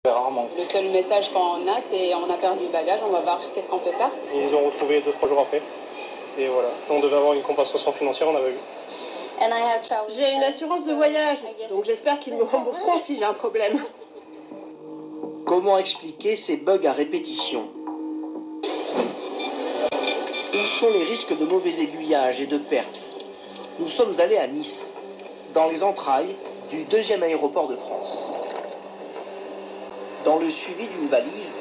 Rarement. Le seul message qu'on a, c'est on a perdu le bagage, on va voir qu'est-ce qu'on peut faire. Ils ont retrouvé 2-3 jours après. Et voilà. On devait avoir une compensation financière, on avait eu. J'ai une assurance de voyage, donc j'espère qu'ils me rembourseront si j'ai un problème. Comment expliquer ces bugs à répétition? Où sont les risques de mauvais aiguillage et de perte? Nous sommes allés à Nice, dans les entrailles du deuxième aéroport de France. Dans le suivi d'une valise,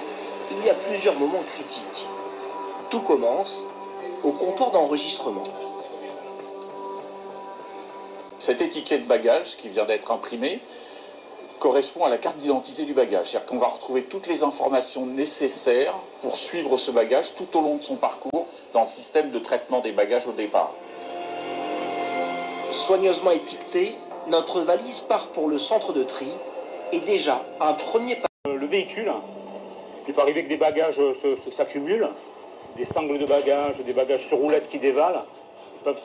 il y a plusieurs moments critiques. Tout commence au comptoir d'enregistrement. Cette étiquette bagage qui vient d'être imprimée correspond à la carte d'identité du bagage. C'est-à-dire qu'on va retrouver toutes les informations nécessaires pour suivre ce bagage tout au long de son parcours dans le système de traitement des bagages au départ. Soigneusement étiquetée, notre valise part pour le centre de tri et déjà un premier pas. Le véhicule, il peut arriver que des bagages s'accumulent, des sangles de bagages, des bagages sur roulettes qui dévalent,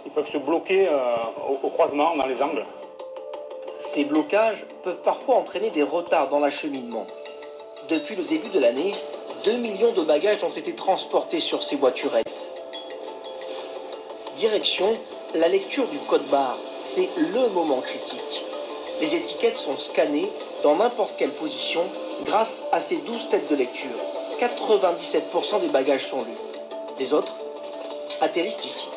ils peuvent se bloquer au croisement, dans les angles. Ces blocages peuvent parfois entraîner des retards dans l'acheminement. Depuis le début de l'année, 2 millions de bagages ont été transportés sur ces voiturettes. Direction, la lecture du code barre, c'est le moment critique. Les étiquettes sont scannées dans n'importe quelle position grâce à ces 12 têtes de lecture. 97% des bagages sont lus. Les autres atterrissent ici.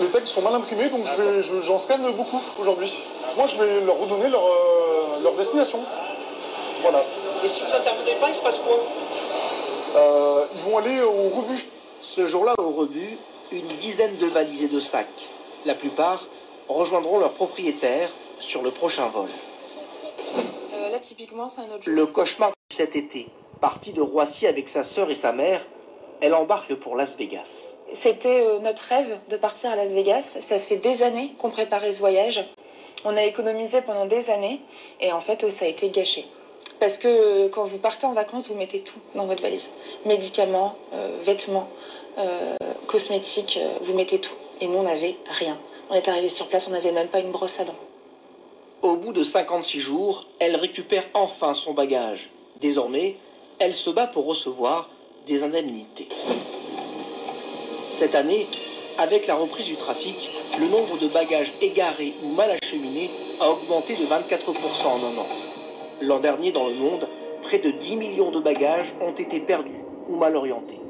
Les textes sont mal imprimés, donc j'en scanne beaucoup aujourd'hui. Moi, je vais leur redonner leur destination. Voilà. Et si vous n'intervenez pas, il se passe quoi? Ils vont aller au rebut. Ce jour-là, au rebut, une dizaine de valises et de sacs. La plupart rejoindront leurs propriétaires sur le prochain vol. Là, typiquement, c'est un autre jour. Le cauchemar de cet été. Partie de Roissy avec sa sœur et sa mère, elle embarque pour Las Vegas. C'était notre rêve de partir à Las Vegas. Ça fait des années qu'on préparait ce voyage. On a économisé pendant des années et en fait, ça a été gâché. Parce que quand vous partez en vacances, vous mettez tout dans votre valise. Médicaments, vêtements, cosmétiques, vous mettez tout. Et nous, on n'avait rien. On est arrivé sur place, on n'avait même pas une brosse à dents. Au bout de 56 jours, elle récupère enfin son bagage. Désormais, elle se bat pour recevoir des indemnités. Cette année, avec la reprise du trafic, le nombre de bagages égarés ou mal acheminés a augmenté de 24% en un an. L'an dernier, dans le monde, près de 10 millions de bagages ont été perdus ou mal orientés.